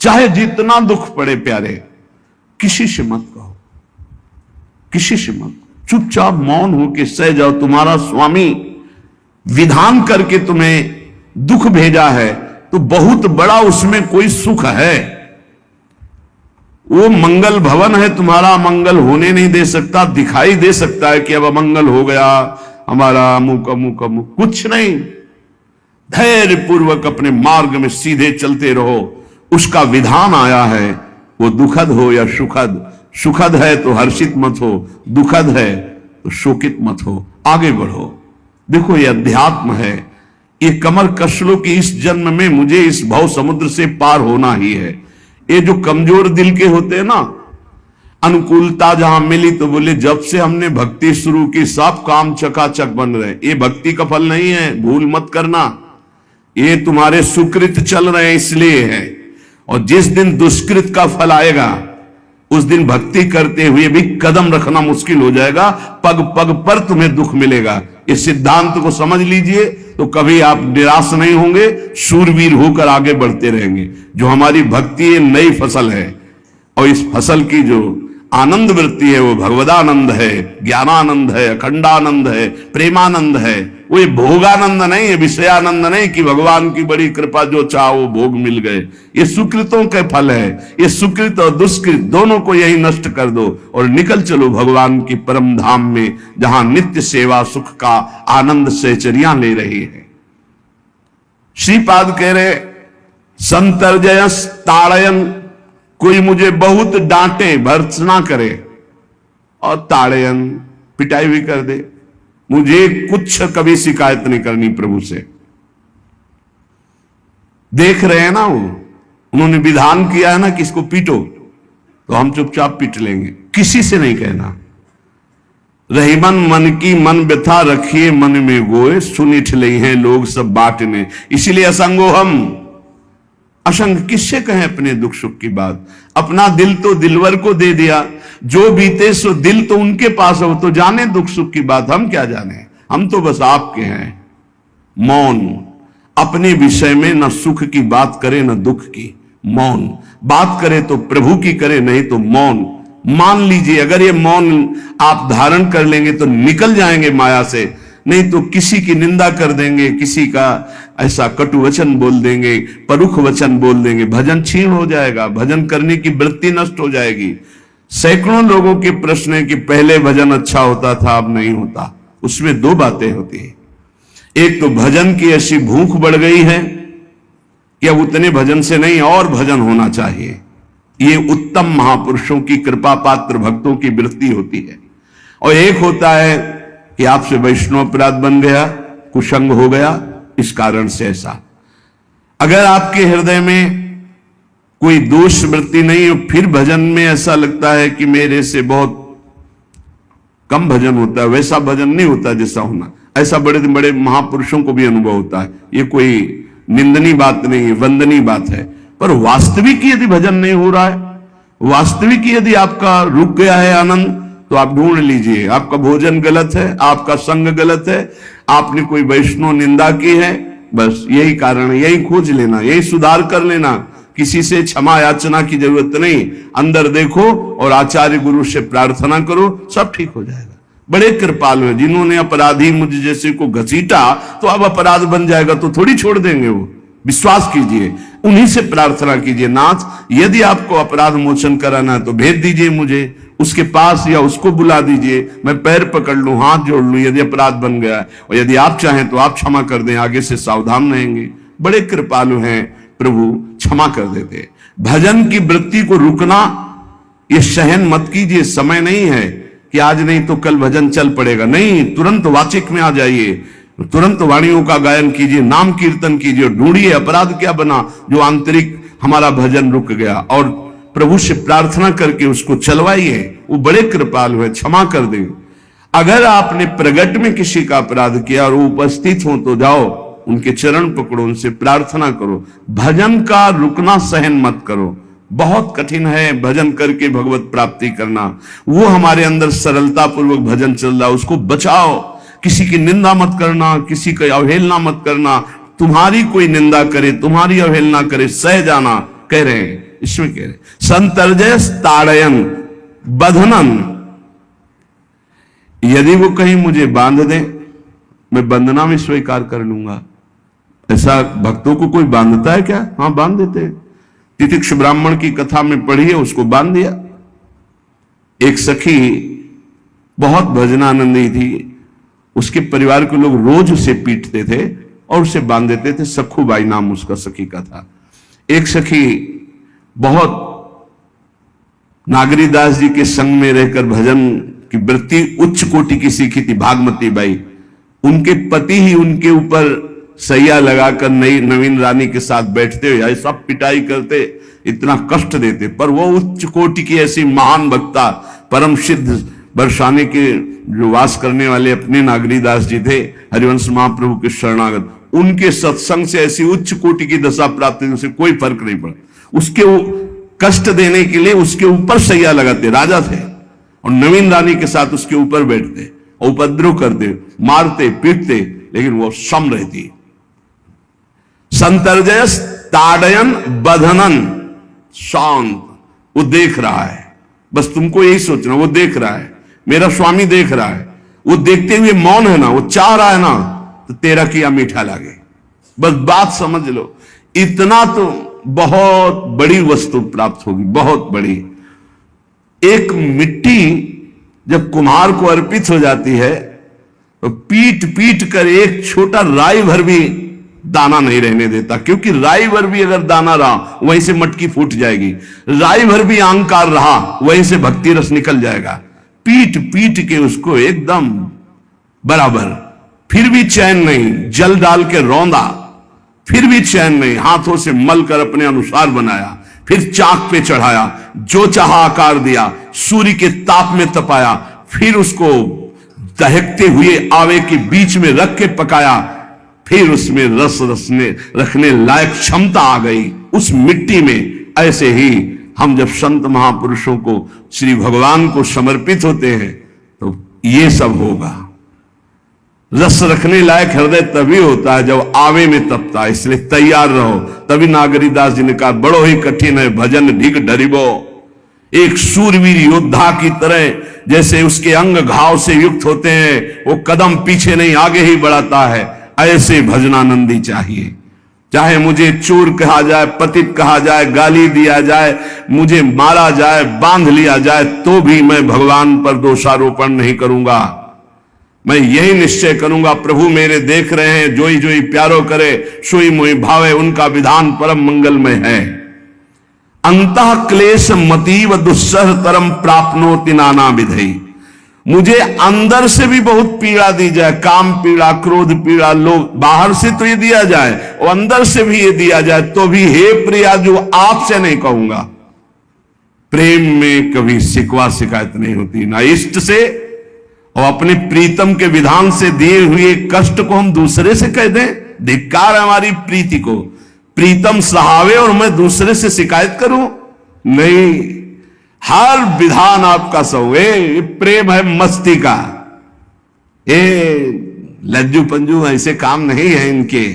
चाहे जितना दुख पड़े प्यारे, किसी से मत कहो, किसी से मत, चुपचाप मौन होकर सह जाओ। तुम्हारा स्वामी विधान करके तुम्हें दुख भेजा है तो बहुत बड़ा उसमें कोई सुख है। वो मंगल भवन है, तुम्हारा मंगल होने नहीं दे सकता। दिखाई दे सकता है कि अब अमंगल हो गया हमारा, अमुक अमुक अमुक, कुछ नहीं। धैर्य पूर्वक अपने मार्ग में सीधे चलते रहो। उसका विधान आया है, वो दुखद हो या सुखद, सुखद है तो हर्षित मत हो, दुखद है तो शोकित मत हो, आगे बढ़ो। देखो ये अध्यात्म है, ये कमर कस लो कि इस जन्म में मुझे इस भव समुद्र से पार होना ही है। ये जो कमजोर दिल के होते हैं ना, अनुकूलता जहां मिली तो बोले जब से हमने भक्ति शुरू की सब काम चकाचक बन रहे। ये भक्ति का फल नहीं है, भूल मत करना। ये तुम्हारे सुकृत चल रहे हैं इसलिए है। और जिस दिन दुष्कृत का फल आएगा उस दिन भक्ति करते हुए भी कदम रखना मुश्किल हो जाएगा, पग पग पर तुम्हें दुख मिलेगा। इस सिद्धांत को समझ लीजिए तो कभी आप निराश नहीं होंगे, शूरवीर होकर आगे बढ़ते रहेंगे। जो हमारी भक्ति नई फसल है और इस फसल की जो आनंद वृत्ति है वो भगवदानंद है, ज्ञानानंद है, अखंडानंद है, प्रेमानंद है। वो ये भोगानंद नहीं है, विषयानंद नहीं कि भगवान की बड़ी कृपा जो चाहो वो भोग मिल गए। ये सुकृतों के फल है। ये सुकृत और दुष्कृत दोनों को यही नष्ट कर दो और निकल चलो भगवान की परम धाम में, जहां नित्य सेवा सुख का आनंद सहचर्या ले रही है। श्रीपाद कह रहे संतर्जयस ताड़यन, कोई मुझे बहुत डांटे भर्त्सना करे और ताड़यन पिटाई भी कर दे, मुझे कुछ कभी शिकायत नहीं करनी प्रभु से। देख रहे हैं ना, वो उन्होंने विधान किया है ना कि इसको पीटो, तो हम चुपचाप पीट लेंगे, किसी से नहीं कहना। रहीमन मन की मन व्यथा रखिए मन में गोए, सुनिठ ले हैं लोग सब बांटने। इसीलिए असंगो हम, असंग किससे कहें अपने दुख सुख की बात। अपना दिल तो दिलवर को दे दिया, जो बीते सो दिल तो उनके पास हो, तो जाने दुख सुख की बात, हम क्या जाने, हम तो बस आपके हैं। मौन, अपने विषय में न सुख की बात करे न दुख की, मौन। बात करे तो प्रभु की करे, नहीं तो मौन। मान लीजिए अगर ये मौन आप धारण कर लेंगे तो निकल जाएंगे माया से, नहीं तो किसी की निंदा कर देंगे, किसी का ऐसा कटु वचन बोल देंगे, परुख वचन बोल देंगे, भजन छीन हो जाएगा, भजन करने की वृत्ति नष्ट हो जाएगी। सैकड़ों लोगों के प्रश्न है कि पहले भजन अच्छा होता था अब नहीं होता। उसमें दो बातें होती है, एक तो भजन की ऐसी भूख बढ़ गई है कि अब उतने भजन से नहीं और भजन होना चाहिए। ये उत्तम महापुरुषों की कृपा पात्र भक्तों की वृत्ति होती है। और एक होता है कि आपसे वैष्णव अपराध बन गया, कुसंग हो गया, इस कारण से ऐसा। अगर आपके हृदय में कोई दोष वृत्ति नहीं हो, फिर भजन में ऐसा लगता है कि मेरे से बहुत कम भजन होता है, वैसा भजन नहीं होता जैसा होना। ऐसा बड़े बड़े महापुरुषों को भी अनुभव होता है। ये कोई निंदनीय बात नहीं है, वंदनीय बात है। पर वास्तविक यदि भजन नहीं हो रहा है, वास्तविक यदि आपका रुक गया है आनंद, तो आप ढूंढ लीजिए आपका भोजन गलत है, आपका संग गलत है, आपने कोई वैष्णव निंदा की है। बस यही कारण है, यही खोज लेना, यही सुधार कर लेना। किसी से क्षमा याचना की जरूरत नहीं, अंदर देखो और आचार्य गुरु से प्रार्थना करो, सब ठीक हो जाएगा। बड़े कृपालु हैं, जिन्होंने अपराधी मुझ जैसे को घसीटा तो अब अपराध बन जाएगा तो थोड़ी छोड़ देंगे वो। विश्वास कीजिए, उन्हीं से प्रार्थना कीजिए, नाथ यदि आपको अपराध मोचन कराना है तो भेज दीजिए मुझे उसके पास, या उसको बुला दीजिए, मैं पैर पकड़ लूं, हाथ जोड़ लूं यदि अपराध बन गया है। और यदि आप चाहें तो आप क्षमा कर दें, आगे से सावधान रहेंगे। बड़े कृपालु हैं प्रभु, क्षमा कर देते। भजन की वृत्ति को रुकना ये सहन मत कीजिए। समय नहीं है कि आज नहीं तो कल भजन चल पड़ेगा, नहीं, तुरंत वाचिक में आ जाइए, तुरंत वाणियों का गायन कीजिए, नाम कीर्तन कीजिए, ढूंढिए अपराध क्या बना जो आंतरिक हमारा भजन रुक गया, और प्रभु से प्रार्थना करके उसको चलवाइए। वो बड़े कृपालु है, क्षमा कर देंगे। अगर आपने प्रगट में किसी का अपराध किया और वो उपस्थित हो तो जाओ, उनके चरण पकड़ो, उनसे प्रार्थना करो। भजन का रुकना सहन मत करो। बहुत कठिन है भजन करके भगवत प्राप्ति करना। वो हमारे अंदर सरलता पूर्वक भजन चल रहा है, उसको बचाओ। किसी की निंदा मत करना, किसी की अवहेलना मत करना। तुम्हारी कोई निंदा करे, तुम्हारी अवहेलना करे, सह जाना। कह रहे हैं इसमें कह रहे संतर्जय ताड़यन बंधनन, यदि वो कहीं मुझे बांध दे मैं बंधना में स्वीकार कर लूंगा। ऐसा भक्तों को कोई बांधता है क्या? हां बांध देते हैं। तितिक्ष ब्राह्मण की कथा में पढ़िए, उसको बांध दिया। एक सखी बहुत भजनानंदी थी, उसके परिवार के लोग रोज उसे पीटते थे और उसे बांध देते थे। सखूबाई नाम उसका सखी का था। एक सखी बहुत नागरीदास जी के संग में रहकर भजन की वृत्ति उच्च कोटि की सीखी थी, भागमती बाई। उनके पति ही उनके ऊपर सैया लगाकर नई नवीन रानी के साथ बैठते हुए सब पिटाई करते, इतना कष्ट देते, पर वो उच्च कोटि की ऐसी महान भक्ता, परम सिद्ध बरसाने के जो वास करने वाले अपने नागरीदास जी थे, हरिवंश महाप्रभु के शरणागत, उनके सत्संग से ऐसी उच्च कोटि की दशा प्राप्त हुई, उसे कोई फर्क नहीं पड़ा। उसके कष्ट देने के लिए उसके ऊपर सैया लगाते, राजा थे, और नवीन रानी के साथ उसके ऊपर बैठते, उपद्रव करते, मारते पीटते, लेकिन वो सम रहती। संतर्जयस ताड़यन बंधनन, शांत, वो देख रहा है, बस तुमको यही सोचना, वो देख रहा है, मेरा स्वामी देख रहा है। वो देखते हुए मौन है ना, वो चाह रहा है ना, तो तेरा किया मीठा लागे, बस बात समझ लो। इतना तो बहुत बड़ी वस्तु प्राप्त होगी, बहुत बड़ी। एक मिट्टी जब कुम्हार को अर्पित हो जाती है तो पीट पीट कर एक छोटा राई भर भी दाना नहीं रहने देता, क्योंकि राई भर भी अगर दाना रहा वहीं से मटकी फूट जाएगी, राई भर भी अहंकार रहा वहीं से भक्ति रस निकल जाएगा। पीट पीट के उसको एकदम बराबर, फिर भी चैन नहीं, जल डाल के रौंदा, फिर भी चैन नहीं, हाथों से मल कर अपने अनुसार बनाया, फिर चाक पे चढ़ाया, जो चाहा आकार दिया, सूर्य के ताप में तपाया, फिर उसको दहकते हुए आवे के बीच में रख के पकाया, फिर उसमें रस रखने लायक क्षमता आ गई उस मिट्टी में। ऐसे ही हम जब संत महापुरुषों को, श्री भगवान को समर्पित होते हैं तो ये सब होगा। रस रखने लायक हृदय तभी होता है जब आवे में तपता है, इसलिए तैयार रहो। तभी नागरीदास जी ने कहा, बड़ो ही कठिन है भजन ढिग डरिबो। एक सूरवीर योद्धा की तरह जैसे उसके अंग घाव से युक्त होते हैं, वो कदम पीछे नहीं आगे ही बढ़ाता है, ऐसे भजनानंदी चाहिए। चाहे मुझे चोर कहा जाए, पतित कहा जाए, गाली दिया जाए, मुझे मारा जाए, बांध लिया जाए, तो भी मैं भगवान पर दोषारोपण नहीं करूंगा। मैं यही निश्चय करूंगा, प्रभु मेरे देख रहे हैं, जोई जोई प्यारो करे, सोई मोई भावे, उनका विधान परम मंगलमय है। अंतः क्लेश मतीव दुस्सह तरम प्राप्नोति नाना विधि। मुझे अंदर से भी बहुत पीड़ा दी जाए, काम पीड़ा, क्रोध पीड़ा, लोभ, बाहर से तो ये दिया जाए और अंदर से भी ये दिया जाए, तो भी हे प्रिया जो आपसे नहीं कहूंगा। प्रेम में कभी शिकवा शिकायत नहीं होती, ना इष्ट से और अपने प्रीतम के विधान से दिए हुए कष्ट को हम दूसरे से कह दें। धिक्कार हमारी प्रीति को, प्रीतम सहावे और मैं दूसरे से शिकायत करूं? नहीं, हर विधान आपका सहो। प्रेम है मस्ती का, लज्जू पंजू ऐसे काम नहीं है इनके।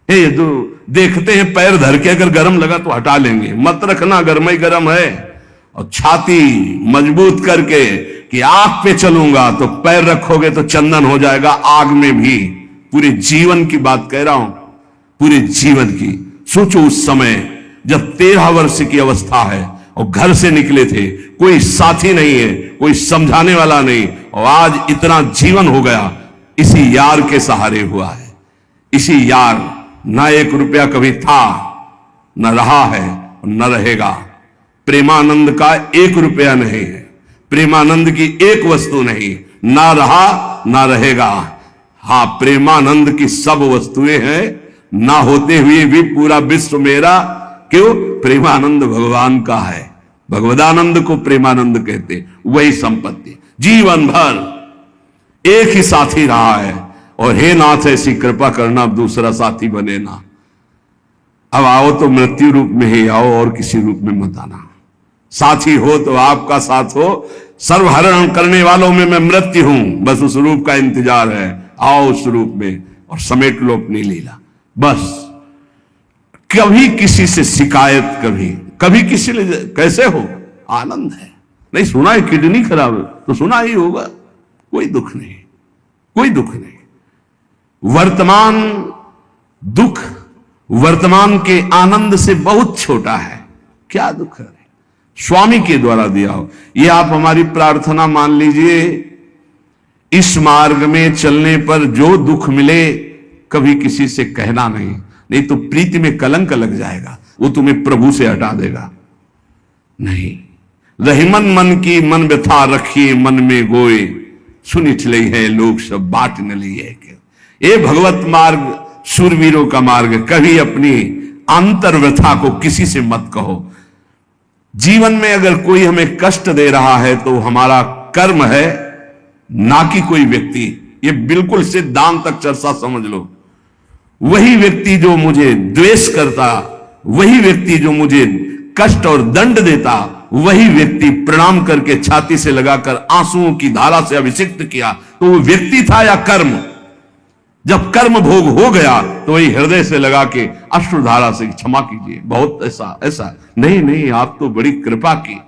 जो देखते हैं पैर धर के अगर गर्म लगा तो हटा लेंगे, मत रखना गर्म ही गर्म है। और छाती मजबूत करके कि आग पे चलूंगा, तो पैर रखोगे तो चंदन हो जाएगा आग में भी। पूरे जीवन की बात कह रहा हूं, पूरे जीवन की। सोचो उस समय जब 13 वर्ष की अवस्था है और घर से निकले थे, कोई साथी नहीं है, कोई समझाने वाला नहीं, और आज इतना जीवन हो गया इसी यार के सहारे हुआ है। इसी यार, ना 1 रुपया कभी था, न रहा है और न रहेगा। प्रेमानंद का 1 रुपया नहीं है, प्रेमानंद की एक वस्तु नहीं, ना रहा ना रहेगा। हां, प्रेमानंद की सब वस्तुएं हैं, ना होते हुए भी पूरा विश्व मेरा। क्यों? प्रेमानंद भगवान का है, भगवदानंद को प्रेमानंद कहते। वही संपत्ति जीवन भर एक ही साथी रहा है, और हे नाथ ऐसी कृपा करना अब दूसरा साथी बने ना। अब आओ तो मृत्यु रूप में ही आओ, और किसी रूप में मत आना। साथी हो तो आपका साथ हो, सर्वहरण करने वालों में मैं मृत्यु हूं, बस उस रूप का इंतजार है। आओ उस रूप में और समेट लो अपनी लीला। बस कभी किसी से शिकायत कभी कभी किसी ने कैसे हो, आनंद है। नहीं सुना है किडनी खराब है तो सुना ही होगा, कोई दुख नहीं, कोई दुख नहीं। वर्तमान दुख वर्तमान के आनंद से बहुत छोटा है। क्या दुख है, स्वामी के द्वारा दिया हो। ये आप हमारी प्रार्थना मान लीजिए, इस मार्ग में चलने पर जो दुख मिले कभी किसी से कहना नहीं, नहीं तो प्रीति में कलंक लग जाएगा, वो तुम्हें प्रभु से हटा देगा। नहीं, रहीमन मन की मन व्यथा रखिए मन में गोए, सुनिठ लई है लोग सब बाट न लिए। ये भगवत मार्ग शूरवीरों का मार्ग, कभी अपनी अंतर व्यथा को किसी से मत कहो। जीवन में अगर कोई हमें कष्ट दे रहा है तो हमारा कर्म है, ना कि कोई व्यक्ति। ये बिल्कुल सिद्धांत तक चर्चा समझ लो। वही व्यक्ति जो मुझे द्वेष करता, वही व्यक्ति जो मुझे कष्ट और दंड देता, वही व्यक्ति प्रणाम करके छाती से लगाकर आंसुओं की धारा से अभिषिक्त किया, तो वो व्यक्ति था या कर्म? जब कर्म भोग हो गया तो वही हृदय से लगा के अश्रुधारा से क्षमा कीजिए, बहुत ऐसा ऐसा। नहीं नहीं, आप तो बड़ी कृपा की।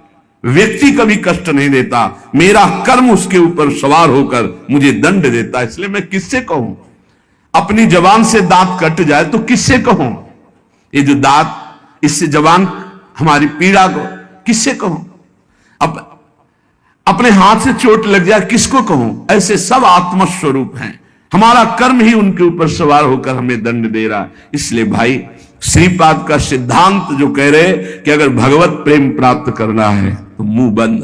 व्यक्ति कभी कष्ट नहीं देता, मेरा कर्म उसके ऊपर सवार होकर मुझे दंड देता, इसलिए मैं किससे कहूं? अपनी जबान से दांत कट जाए तो किससे कहूं? ये जो दांत, इससे जबान हमारी पीड़ा को किससे कहूं? अब अपने हाथ से चोट लग जाए किसको कहूं? ऐसे सब आत्मस्वरूप हैं, हमारा कर्म ही उनके ऊपर सवार होकर हमें दंड दे रहा है। इसलिए भाई, श्रीपाद का सिद्धांत जो कह रहे कि अगर भगवत प्रेम प्राप्त करना है तो मुंह बंद।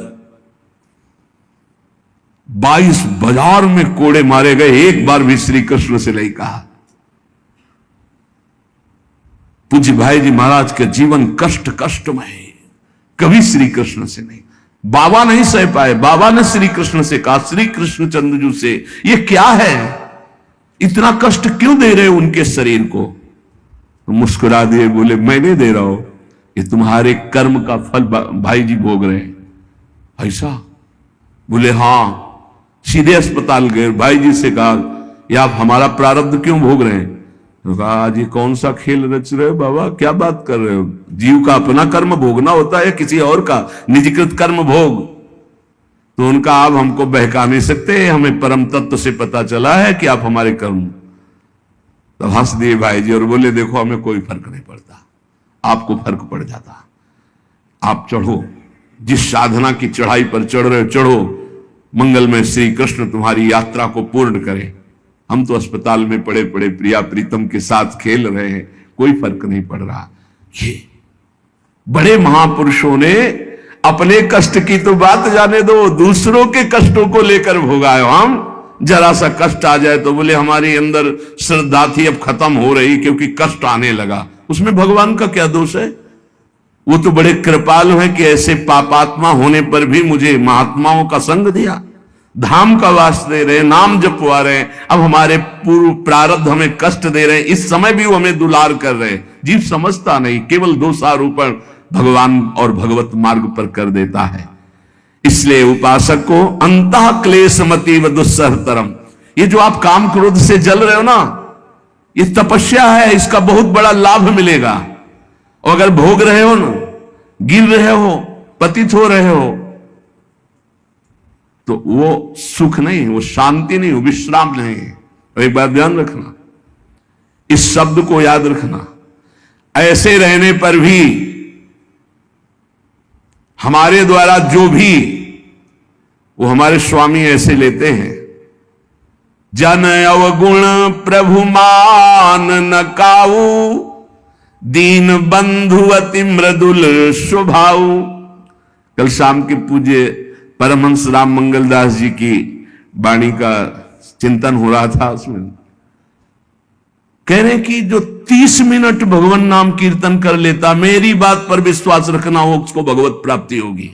22 बाजार में कोड़े मारे गए, एक बार भी श्री कृष्ण से नहीं कहा। पूज्य भाई जी महाराज का जीवन कष्ट कष्टमय है, कभी श्री कृष्ण से नहीं। बाबा नहीं सह पाए, बाबा ने श्री कृष्ण से कहा, श्री कृष्ण चंद्रजू से, ये क्या है, इतना कष्ट क्यों दे रहे हो उनके शरीर को? तो मुस्कुरा दिए, बोले मैं नहीं दे रहा हूं, ये तुम्हारे कर्म का फल भाई जी भोग रहे हैं। ऐसा? बोले हां। सीधे अस्पताल गए, भाई जी से कहा, ये आप हमारा प्रारब्ध क्यों भोग रहे हैं? तो कहा, आज ये कौन सा खेल रच रहे हो बाबा, क्या बात कर रहे हो? जीव का अपना कर्म भोगना होता है, किसी और का निजीकृत कर्म भोग? तो उनका आप हमको बहका नहीं सकते, हमें परम तत्व से पता चला है कि आप हमारे कर्म। तो हंस दिए भाई जी और बोले, देखो हमें कोई फर्क नहीं पड़ता, आपको फर्क पड़ जाता। आप चढ़ो, जिस साधना की चढ़ाई पर चढ़ रहे हो चढ़ो, मंगलमय श्री कृष्ण तुम्हारी यात्रा को पूर्ण करें। हम तो अस्पताल में पड़े पड़े प्रिया प्रीतम के साथ खेल रहे हैं, कोई फर्क नहीं पड़ रहा। ये बड़े महापुरुषों ने अपने कष्ट की तो बात जाने दो, दूसरों के कष्टों को लेकर भोगाए। हम जरा सा कष्ट आ जाए तो बोले हमारी अंदर श्रद्धा थी अब खत्म हो रही क्योंकि कष्ट आने लगा। उसमें भगवान का क्या दोष है? वो तो बड़े कृपालु हैं कि ऐसे पापात्मा होने पर भी मुझे महात्माओं का संग दिया, धाम का वास दे रहे, नाम जपवा रहे। अब हमारे पूर्व प्रारब्ध हमें कष्ट दे रहे हैं, इस समय भी वो हमें दुलार कर रहे हैं। जीव समझता नहीं, केवल दोषारोपण भगवान और भगवत मार्ग पर कर देता है। इसलिए उपासक को अंतः क्लेशमति व दुस्सहतरम, ये जो आप काम क्रोध से जल रहे हो ना, ये तपस्या है, इसका बहुत बड़ा लाभ मिलेगा। और अगर भोग रहे हो ना, गिर रहे हो, पतित हो रहे हो, तो वो सुख नहीं, वो शांति नहीं, वो विश्राम नहीं। और एक बात ध्यान रखना, इस शब्द को याद रखना, ऐसे रहने पर भी हमारे द्वारा जो भी वो हमारे स्वामी ऐसे लेते हैं, जन अवगुण प्रभु मान न काऊ, दीन बंधु अति मृदुल स्वभाव। कल शाम के पूज्य परमहंस राम मंगलदास जी की वाणी का चिंतन हो रहा था, उसमें कह रहे कि जो 30 मिनट भगवान नाम कीर्तन कर लेता, मेरी बात पर विश्वास रखना हो, उसको भगवत प्राप्ति होगी।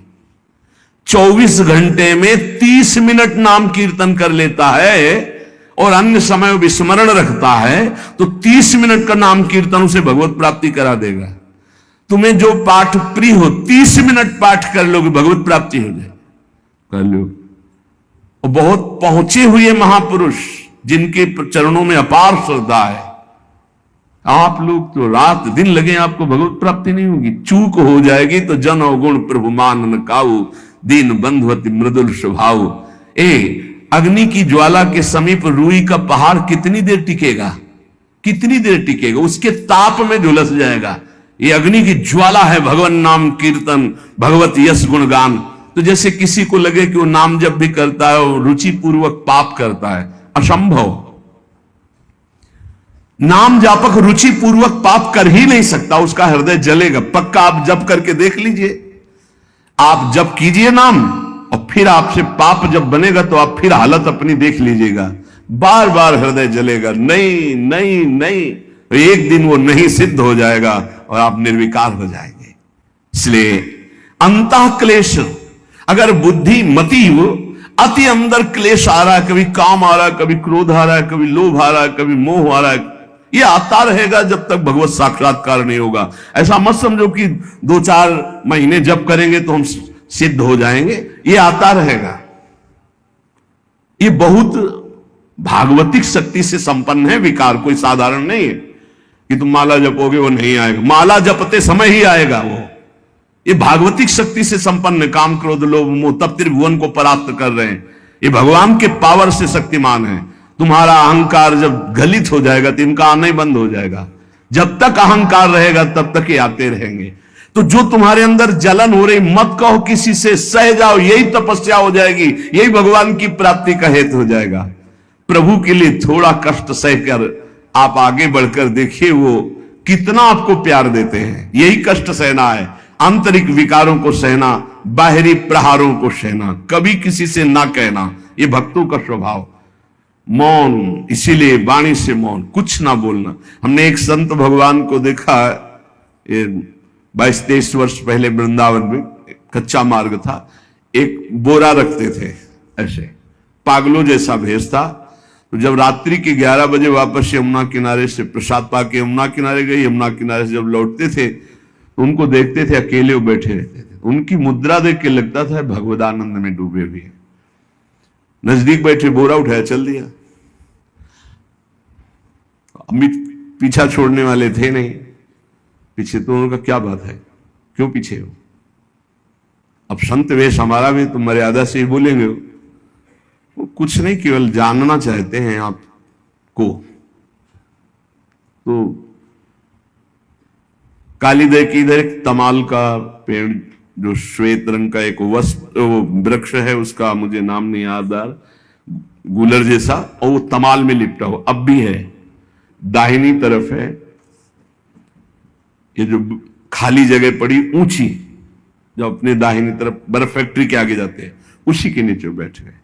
24 घंटे में 30 मिनट नाम कीर्तन कर लेता है और अन्य समय विस्मरण रखता है, तो 30 मिनट का नाम कीर्तन उसे भगवत प्राप्ति करा देगा। तुम्हें जो पाठ प्रिय हो, 30 मिनट पाठ कर लोगे, भगवत प्राप्ति हो जाए, कर लो। और बहुत पहुंचे हुए महापुरुष जिनके चरणों में अपार श्रद्धा है, आप लोग तो रात दिन लगे, आपको भगवत प्राप्ति नहीं होगी। चूक हो जाएगी तो जन अवगुण प्रभु मान न काऊ, दीन बंधुवती मृदुल स्वभाव। अग्नि की ज्वाला के समीप रुई का पहाड़ कितनी देर टिकेगा, कितनी देर टिकेगा, उसके ताप में झुलस जाएगा। ये अग्नि की ज्वाला है भगवान नाम कीर्तन, भगवत यश गुणगान। तो जैसे किसी को लगे कि वो नाम जब भी करता है वो रुचि पूर्वक पाप करता है, असंभव। नाम जापक रुचि पूर्वक पाप कर ही नहीं सकता, उसका हृदय जलेगा। पक्का आप जप करके देख लीजिए, आप जप कीजिए नाम, और फिर आपसे पाप जब बनेगा तो आप फिर हालत अपनी देख लीजिएगा, बार बार हृदय जलेगा, नहीं नहीं नहीं। तो एक दिन वो नहीं सिद्ध हो जाएगा और आप निर्विकार हो जाएंगे। इसलिए अंतः क्लेश, अगर बुद्धि मति अति अंदर क्लेश आ रहा है, कभी काम आ रहा है, कभी क्रोध आ रहा है, कभी लोभ आ रहा है, कभी मोह आ रहा है, ये आता रहेगा जब तक भगवत साक्षात्कार नहीं होगा। ऐसा मत समझो कि 2-4 महीने जब करेंगे तो हम सिद्ध हो जाएंगे, ये आता रहेगा। ये बहुत भागवतिक शक्ति से संपन्न है विकार, कोई साधारण नहीं है कि तुम माला जपोगे वो नहीं आएगा, माला जपते समय ही आएगा वो। ये भागवतिक शक्ति से संपन्न, काम क्रोध लोभ मोह तब त्रिभुवन को परास्त कर रहे हैं। ये भगवान के पावर से शक्तिमान है। तुम्हारा अहंकार जब गलित हो जाएगा तो इनका आना ही बंद हो जाएगा। जब तक अहंकार रहेगा तब तक ये आते रहेंगे। तो जो तुम्हारे अंदर जलन हो रही, मत कहो किसी से, सह जाओ, यही तपस्या हो जाएगी, यही भगवान की प्राप्ति का हेतु हो जाएगा। प्रभु के लिए थोड़ा कष्ट सहकर आप आगे बढ़कर देखिए वो कितना आपको प्यार देते हैं। यही कष्ट सहना है, आंतरिक विकारों को सहना, बाहरी प्रहारों को सहना, कभी किसी से ना कहना, ये भक्तों का स्वभाव। मौन, इसीलिए वाणी से मौन, कुछ ना बोलना। हमने एक संत भगवान को देखा, 22-23 वर्ष पहले वृंदावन में कच्चा मार्ग था, एक बोरा रखते थे ऐसे, पागलों जैसा भेष था। तो जब रात्रि के 11 बजे वापस यमुना किनारे से प्रसाद पाके यमुना किनारे गए, यमुना किनारे से जब लौटते थे तो उनको देखते थे अकेले वो बैठे रहते थे। उनकी मुद्रा देख के लगता था भगवदानंद में डूबे हुए हैं। नजदीक बैठे, बोरा उठाया, चल दिया। अमित पीछा छोड़ने वाले थे नहीं, पीछे तो उनका क्या बात है, क्यों पीछे हो? अब संत वेश हमारा भी तो मर्यादा से ही बोलेंगे। वो कुछ नहीं, केवल जानना चाहते हैं आपको। तो कालीदय की इधर एक तमाल का पेड़, जो श्वेत रंग का एक वृक्ष है, उसका मुझे नाम नहीं याद आ रहा, गुलर जैसा, और वो तमाल में लिपटा हो, अब भी है, दाहिनी तरफ है। ये जो खाली जगह पड़ी ऊंची, जो अपने दाहिनी तरफ बर्फ फैक्ट्री के आगे जाते हैं, उसी के नीचे बैठ गए।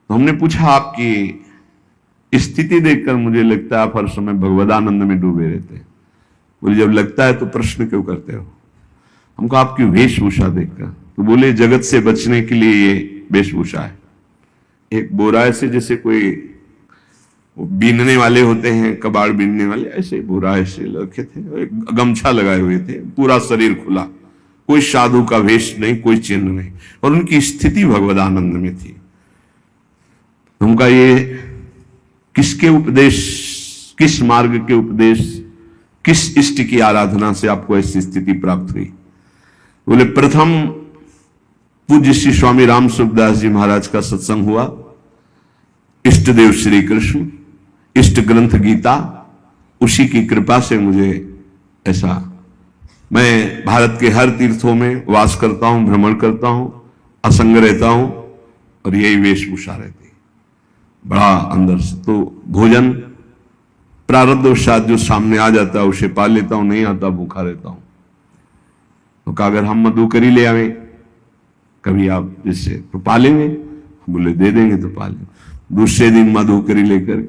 तो हमने पूछा, आपकी स्थिति देखकर मुझे लगता है आप हर समय भगवदानंद में डूबे रहते हैं। बोले जब लगता है तो प्रश्न क्यों करते हो? हमको आपकी वेशभूषा देखकर। तो बोले जगत से बचने के लिए ये वेशभूषा है। एक बोरा ऐसे जैसे कोई बीनने वाले होते हैं, कबाड़ बीनने वाले, ऐसे बोरा ऐसे रखे थे, एक गमछा लगाए हुए थे, पूरा शरीर खुला, कोई साधु का वेश नहीं, कोई चिन्ह नहीं, और उनकी स्थिति भगवदानंद में थी। उनका ये किसके उपदेश, किस मार्ग के उपदेश, किस इष्ट की आराधना से आपको ऐसी स्थिति प्राप्त हुई? बोले प्रथम पूज्य श्री स्वामी राम सुखदास जी महाराज का सत्संग हुआ, इष्ट देव श्री कृष्ण, इष्ट ग्रंथ गीता, उसी की कृपा से मुझे ऐसा, मैं भारत के हर तीर्थों में वास करता हूं, भ्रमण करता हूं, असंग रहता हूं, और यही वेशभूषा रहती है बड़ा अंदर से। तो भोजन प्रारब्धवशात जो सामने आ जाता है उसे पा लेता हूं, नहीं आता भूखा रहता हूं। तो कहा अगर हम मधुकरी ले आवे कभी आप जिससे तो पालेंगे, बोले दे देंगे तो पालेंगे। दूसरे दिन मधुकरी लेकर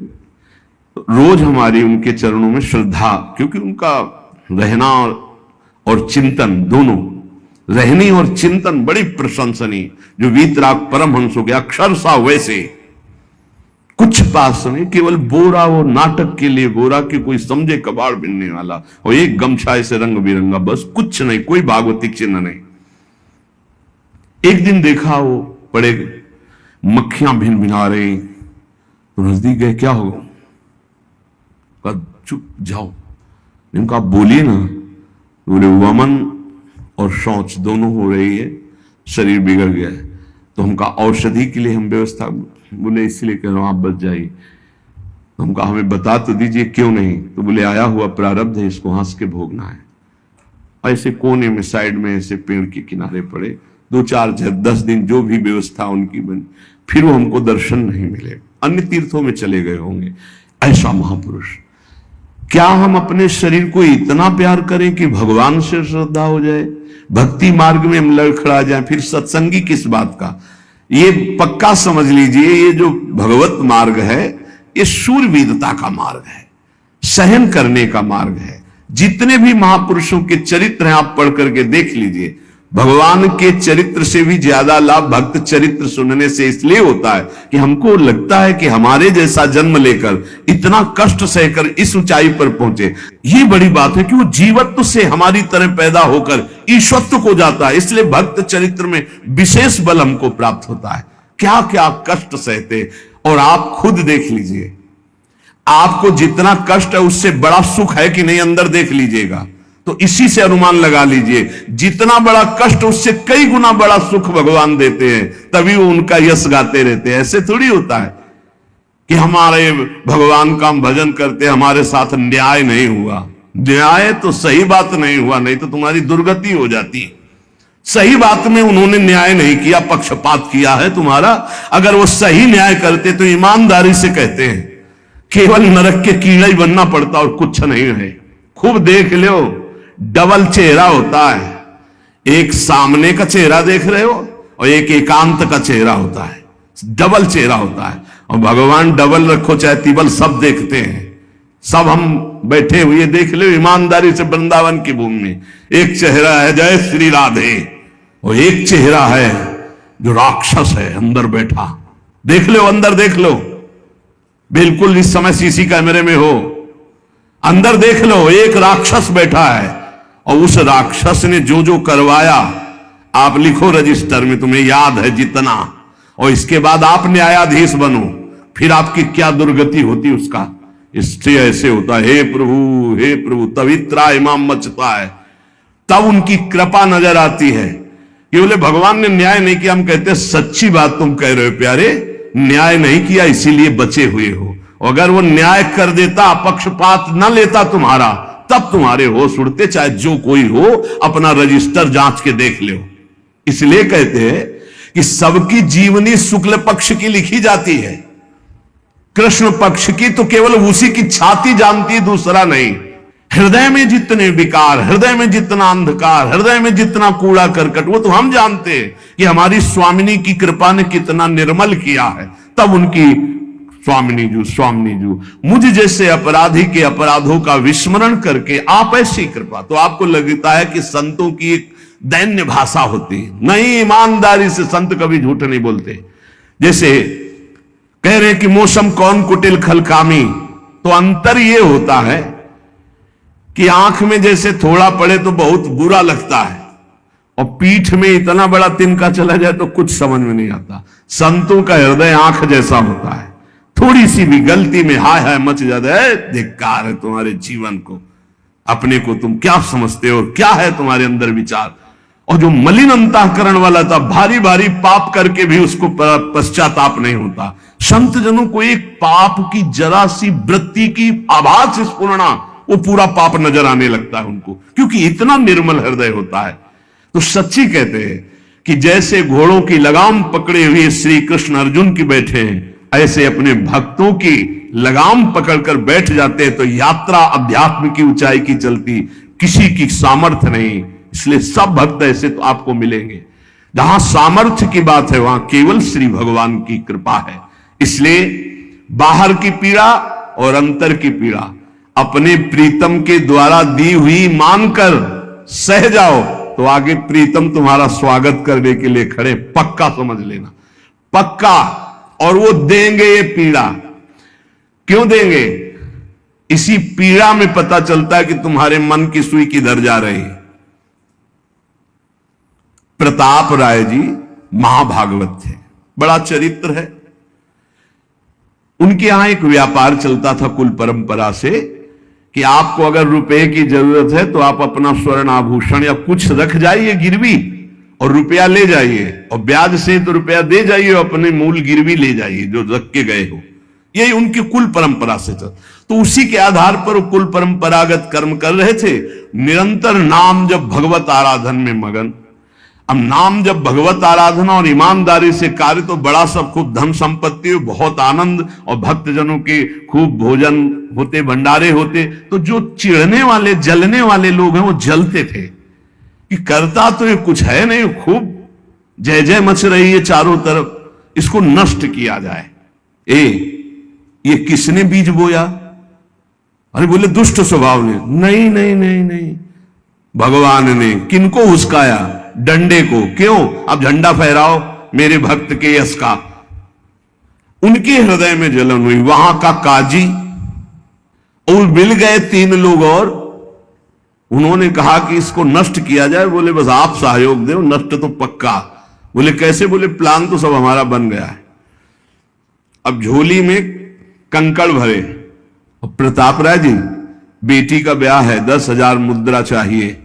तो रोज हमारी उनके चरणों में श्रद्धा, क्योंकि उनका रहना और चिंतन दोनों, रहनी और चिंतन बड़ी प्रशंसनीय, जो वीतराग परमहंसों के अक्षर सा वैसे, कुछ पास नहीं, केवल बोरा, वो नाटक के लिए बोरा कि कोई समझे कबाड़ बिनने वाला, और एक गमछा ऐसे रंग बिरंगा, बस कुछ नहीं, कोई भागवतिक चिन्ह नहीं। एक दिन देखा वो बड़े मक्खियां भिन भिना रही, तो नजदीक गए, क्या होगा? चुप जाओ, इनका बोलिए ना। बोले वमन और शौच दोनों हो रही है, शरीर बिगड़ गया है, तो हमका औषधि के लिए हम व्यवस्था, बोले इसलिए कह रहा हूं आप बच जाइए। तो हमका हमें बता तो दीजिए क्यों नहीं। तो बोले आया हुआ प्रारब्ध है, इसको हंस के भोगना है। ऐसे कोने में साइड में ऐसे पेड़ के किनारे पड़े 2-4 10 दिन जो भी व्यवस्था उनकी बनी, फिर वो हमको दर्शन नहीं मिले, अन्य तीर्थों में चले गए होंगे। ऐसा महापुरुष, क्या हम अपने शरीर को इतना प्यार करें कि भगवान से श्रद्धा हो जाए, भक्ति मार्ग में हम लड़खड़ा जाए, फिर सत्संगी किस बात का। ये पक्का समझ लीजिए, ये जो भगवत मार्ग है ये शूरवीरता का मार्ग है, सहन करने का मार्ग है। जितने भी महापुरुषों के चरित्र हैं आप पढ़ करके देख लीजिए, भगवान के चरित्र से भी ज्यादा लाभ भक्त चरित्र सुनने से इसलिए होता है कि हमको लगता है कि हमारे जैसा जन्म लेकर इतना कष्ट सहकर इस ऊंचाई पर पहुंचे। ये बड़ी बात है कि वो जीवत्व से हमारी तरह पैदा होकर ईश्वत्व को जाता है, इसलिए भक्त चरित्र में विशेष बल हमको प्राप्त होता है। क्या क्या कष्ट सहते, और आप खुद देख लीजिए, आपको जितना कष्ट है उससे बड़ा सुख है कि नहीं, अंदर देख लीजिएगा तो इसी से अनुमान लगा लीजिए। जितना बड़ा कष्ट उससे कई गुना बड़ा सुख भगवान देते हैं, तभी वो उनका यश गाते रहते हैं। ऐसे थोड़ी होता है कि हमारे भगवान का हम भजन करते, हमारे साथ न्याय नहीं हुआ। न्याय तो सही बात नहीं हुआ, नहीं तो तुम्हारी दुर्गति हो जाती। सही बात में उन्होंने न्याय नहीं किया, पक्षपात किया है तुम्हारा। अगर वो सही न्याय करते तो ईमानदारी से कहते हैं, केवल नरक के कीड़ा ही बनना पड़ता और कुछ नहीं है। खूब देख लो, डबल चेहरा होता है, एक सामने का चेहरा देख रहे हो और एक एकांत का चेहरा होता है, डबल चेहरा होता है। और भगवान डबल रखो चाहे तिबल, सब देखते हैं। सब हम बैठे हुए देख लो ईमानदारी से वृंदावन की भूमि में, एक चेहरा है जय श्री राधे, और एक चेहरा है जो राक्षस है अंदर बैठा। देख लो, अंदर देख लो, बिल्कुल इस समय सीसी कैमरे में हो, अंदर देख लो, एक राक्षस बैठा है। और उस राक्षस ने जो जो करवाया, आप लिखो रजिस्टर में, तुम्हें याद है जितना, और इसके बाद आप न्यायाधीश बनो, फिर आपकी क्या दुर्गति होती उसका। इससे ऐसे होता है, हे प्रभु तभी त्राहिमाम मचता है, तब उनकी कृपा नजर आती है कि बोले भगवान ने न्याय नहीं किया। हम कहते हैं सच्ची बात तुम कह रहे हो प्यारे, न्याय नहीं किया इसीलिए बचे हुए हो। अगर वो न्याय कर देता, पक्षपात न लेता तुम्हारा, तब तुम्हारे होश उड़ते, चाहे जो कोई हो, अपना रजिस्टर जांच के देख लो। इसलिए कहते हैं कि सबकी जीवनी शुक्ल पक्ष की लिखी जाती है, कृष्ण पक्ष की तो केवल उसी की छाती जानती है, दूसरा नहीं। हृदय में जितने विकार, हृदय में जितना अंधकार, हृदय में जितना कूड़ा करकट, वो तो हम जानते हैं कि हमारी स्वामिनी की कृपा ने कितना निर्मल किया है। तब उनकी स्वामिनी जू मुझ जैसे अपराधी के अपराधों का विस्मरण करके आप ऐसी कृपा, तो आपको लगता है कि संतों की एक दैन्य भाषा होती है। नहीं, ईमानदारी से संत कभी झूठ नहीं बोलते। जैसे कह रहे कि मौसम कौन कुटिल खलकामी, तो अंतर यह होता है कि आंख में जैसे थोड़ा पड़े तो बहुत बुरा लगता है, और पीठ में इतना बड़ा तिनका चला जाए तो कुछ समझ में नहीं आता। संतों का हृदय आंख जैसा होता है, थोड़ी सी भी गलती में हाय हाय मच जाता है। धिक्कार है तुम्हारे जीवन को, अपने को तुम क्या समझते हो, क्या है तुम्हारे अंदर विचार। और जो मलिन अंतःकरण वाला था, भारी भारी पाप करके भी उसको पश्चाताप नहीं होता। संत जनों को एक पाप की जरा सी वृत्ति की आभास स्फुरना, वो पूरा पाप नजर आने लगता है उनको, क्योंकि इतना निर्मल हृदय होता है। तो सच्ची कहते हैं कि जैसे घोड़ों की लगाम पकड़े हुए श्री कृष्ण अर्जुन की बैठे हैं, ऐसे अपने भक्तों की लगाम पकड़कर बैठ जाते हैं, तो यात्रा अध्यात्म की ऊंचाई की चलती, किसी की सामर्थ्य नहीं। इसलिए सब भक्त ऐसे तो आपको मिलेंगे। जहां सामर्थ्य की बात है वहां केवल श्री भगवान की कृपा है। इसलिए बाहर की पीड़ा और अंतर की पीड़ा अपने प्रीतम के द्वारा दी हुई मानकर सह जाओ, तो आगे प्रीतम तुम्हारा स्वागत करने के लिए खड़े, पक्का समझ लेना, पक्का। और वो देंगे ये पीड़ा, क्यों देंगे? इसी पीड़ा में पता चलता है कि तुम्हारे मन की सुई किधर जा रही है। प्रताप राय जी महाभागवत थे, बड़ा चरित्र है। उनके यहां एक व्यापार चलता था कुल परंपरा से कि आपको अगर रुपए की जरूरत है तो आप अपना स्वर्ण आभूषण या कुछ रख जाइए गिरवी और रुपया ले जाइए, और ब्याज से तो रुपया दे जाइए, अपने मूल गिरवी ले जाइए जो रख के गए हो। यही उनकी कुल परंपरा से था। तो उसी के आधार पर वो कुल परंपरागत कर्म कर रहे थे। निरंतर नाम जब भगवत आराधन में मगन। अब नाम जब भगवत आराधना और ईमानदारी से कार्य, तो बड़ा सब खूब धन संपत्ति, बहुत आनंद, और भक्तजनों के खूब भोजन होते, भंडारे होते। तो जो चिढ़ने वाले जलने वाले लोग हैं वो जलते थे कि करता तो ये कुछ है नहीं, खूब जय जय मच रही है चारों तरफ, इसको नष्ट किया जाए। ये किसने बीज बोया? अरे बोले दुष्ट स्वभाव ने। नहीं नहीं नहीं नहीं, भगवान ने। किनको हुस्काया? डंडे को। क्यों? अब झंडा फहराओ मेरे भक्त के यश का। उनके हृदय में जलन हुई। वहां का काजी और मिल गए 3 लोग, और उन्होंने कहा कि इसको नष्ट किया जाए। बोले बस आप सहयोग दो, नष्ट तो पक्का। बोले कैसे? बोले प्लान तो सब हमारा बन गया है। अब झोली में कंकड़ भरे, और प्रताप राय जी बेटी का ब्याह है, 10,000 मुद्रा चाहिए।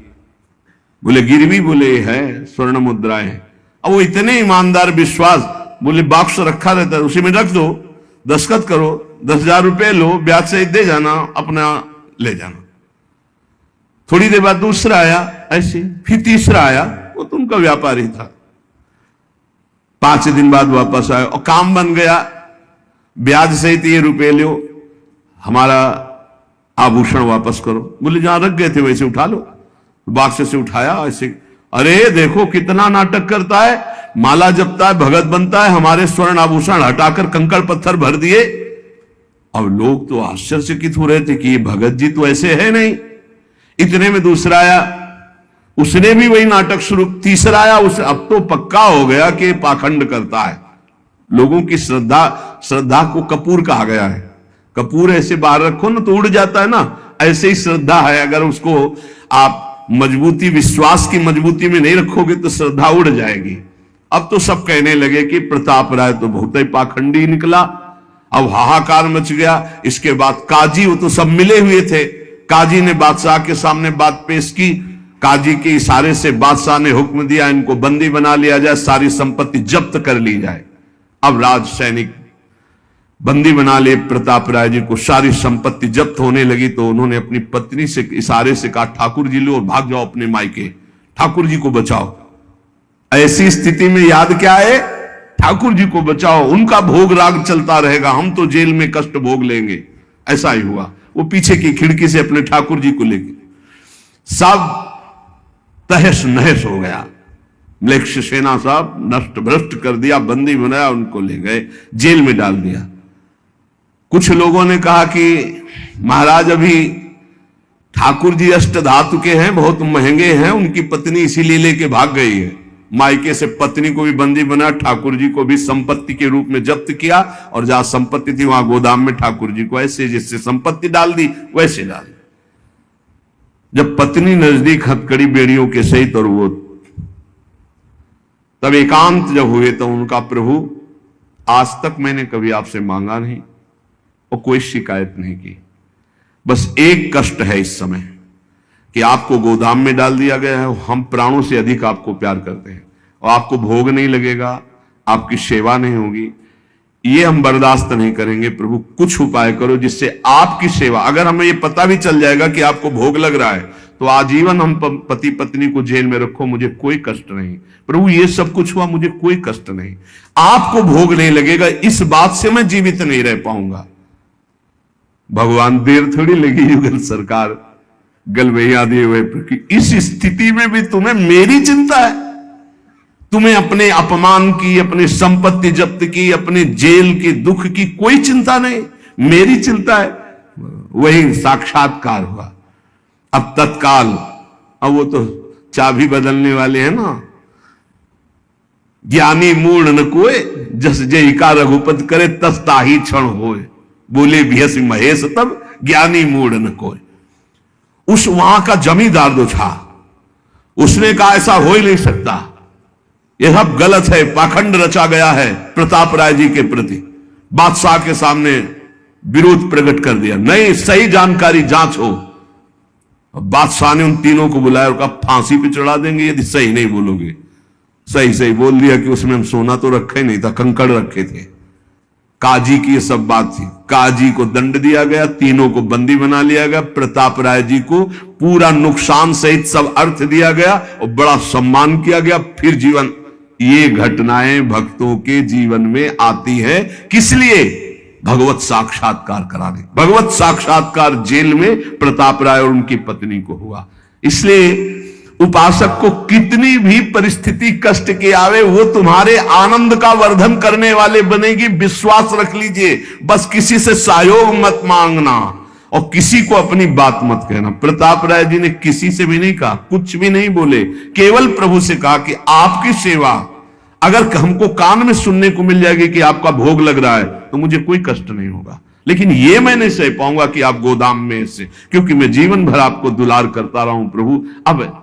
बोले गिरवी? बोले है, स्वर्ण मुद्राएं। अब वो इतने ईमानदार, विश्वास, बोले बॉक्स रखा रहता है, उसी में रख दो, दस्तखत करो, 10,000 रुपए लो, ब्याज से दे जाना, अपना ले जाना। थोड़ी देर बाद दूसरा आया ऐसे, फिर तीसरा आया, वो तो उनका व्यापारी था। 5 दिन बाद वापस आया और काम बन गया, ब्याज सहित ये रुपए लो, हमारा आभूषण वापस करो। बोले जहां रख गए थे वैसे उठा लो। बाक्स से उठाया ऐसे। अरे देखो कितना नाटक करता है, माला जपता है, भगत बनता है, हमारे स्वर्ण आभूषण हटाकर कंकड़ पत्थर भर दिए। अब लोग तो आश्चर्यचकित हो रहे थे कि ये भगत जी तो ऐसे है नहीं। इतने में दूसरा आया, उसने भी वही नाटक शुरू। तीसरा आया, उस अब तो पक्का हो गया कि पाखंड करता है। लोगों की श्रद्धा को कपूर कहा गया है। कपूर ऐसे बाहर रखो ना तो उड़ जाता है ना, ऐसे ही श्रद्धा है। अगर उसको आप मजबूती, विश्वास की मजबूती में नहीं रखोगे तो श्रद्धा उड़ जाएगी। अब तो सब कहने लगे कि प्रताप राय तो बहुत ही पाखंडी निकला। अब हाहाकार मच गया। इसके बाद काजी, वो तो सब मिले हुए थे, काजी ने बादशाह के सामने बात पेश की। काजी के इशारे से बादशाह ने हुक्म दिया इनको बंदी बना लिया जाए, सारी संपत्ति जब्त कर ली जाए। अब राज सैनिक बंदी बना ले प्रताप राय जी को, सारी संपत्ति जब्त होने लगी। तो उन्होंने अपनी पत्नी से इशारे से कहा ठाकुर जी लो और भाग जाओ अपने मायके, ठाकुर जी को बचाओ। ऐसी स्थिति में याद क्या है? ठाकुर जी को बचाओ, उनका भोग राग चलता रहेगा, हम तो जेल में कष्ट भोग लेंगे। ऐसा ही हुआ। वो पीछे की खिड़की से अपने ठाकुर जी को लेके सब तहस नहस हो गया। म्लेच्छ सेना साहब नष्ट भ्रष्ट कर दिया, बंदी बनाया, उनको ले गए, जेल में डाल दिया। कुछ लोगों ने कहा कि महाराज अभी ठाकुर जी अष्ट धातु के हैं, बहुत महंगे हैं, उनकी पत्नी इसीलिए लेके भाग गई है। मायके से पत्नी को भी बंदी बना, ठाकुर जी को भी संपत्ति के रूप में जब्त किया, और जहां संपत्ति थी वहां गोदाम में ठाकुर जी को ऐसे जिससे संपत्ति डाल दी वैसे डाल दी। जब पत्नी नजदीक हथकड़ी बेड़ियों के सहित, और वो तब एकांत जब हुए तो उनका प्रभु आज तक मैंने कभी आपसे मांगा नहीं और कोई शिकायत नहीं की, बस एक कष्ट है इस समय कि आपको गोदाम में डाल दिया गया है। हम प्राणों से अधिक आपको प्यार करते हैं और आपको भोग नहीं लगेगा, आपकी सेवा नहीं होगी, ये हम बर्दाश्त नहीं करेंगे। प्रभु कुछ उपाय करो जिससे आपकी सेवा, अगर हमें ये पता भी चल जाएगा कि आपको भोग लग रहा है तो आजीवन हम पति पत्नी को जेल में रखो, मुझे कोई कष्ट नहीं। प्रभु ये सब कुछ हुआ, मुझे कोई कष्ट नहीं, आपको भोग नहीं लगेगा, इस बात से मैं जीवित नहीं रह पाऊंगा। भगवान देर थोड़ी लगी युगल सरकार गलबैया दिए हुए, इस स्थिति में भी तुम्हें मेरी चिंता है? तुम्हें अपने अपमान की, अपनी संपत्ति जब्त की, अपने जेल की दुख की कोई चिंता नहीं, मेरी चिंता है। वही साक्षात्कार हुआ। अब तत्काल, अब वो तो चाबी बदलने वाले हैं ना, ज्ञानी मूढ़ न कोय, जस जय का रघुपत करे तस ताही क्षण होए, बोले भियस महेश तब ज्ञानी मूढ़ न कोय। उस वहां का जमींदार जो था उसने कहा ऐसा हो ही नहीं सकता, यह सब गलत है, पाखंड रचा गया है प्रताप राय जी के प्रति। बादशाह के सामने विरोध प्रकट कर दिया। नहीं, सही जानकारी जांच हो। बादशाह ने उन तीनों को बुलाया और कहा फांसी पे चढ़ा देंगे यदि सही नहीं बोलोगे। सही सही बोल दिया कि उसमें हम सोना तो रखे ही नहीं था, कंकड़ रखे थे। काजी की ये सब बात थी। काजी को दंड दिया गया, तीनों को बंदी बना लिया गया। प्रताप राय जी को पूरा नुकसान सहित सब अर्थ दिया गया और बड़ा सम्मान किया गया। फिर जीवन, ये घटनाएं भक्तों के जीवन में आती है किस लिए? भगवत साक्षात्कार कराने। भगवत साक्षात्कार जेल में प्रताप राय और उनकी पत्नी को हुआ। इसलिए उपासक को कितनी भी परिस्थिति कष्ट के आवे, वो तुम्हारे आनंद का वर्धन करने वाले बनेगी, विश्वास रख लीजिए। बस किसी से सहयोग मत मांगना और किसी को अपनी बात मत कहना। प्रताप राय जी ने किसी से भी नहीं कहा, कुछ भी नहीं बोले, केवल प्रभु से कहा कि आपकी सेवा अगर हमको कान में सुनने को मिल जाएगी कि आपका भोग लग रहा है तो मुझे कोई कष्ट नहीं होगा, लेकिन ये मैं नहीं सह पाऊंगा कि आप गोदाम में से, क्योंकि मैं जीवन भर आपको दुलार करता रहा हूं प्रभु। अब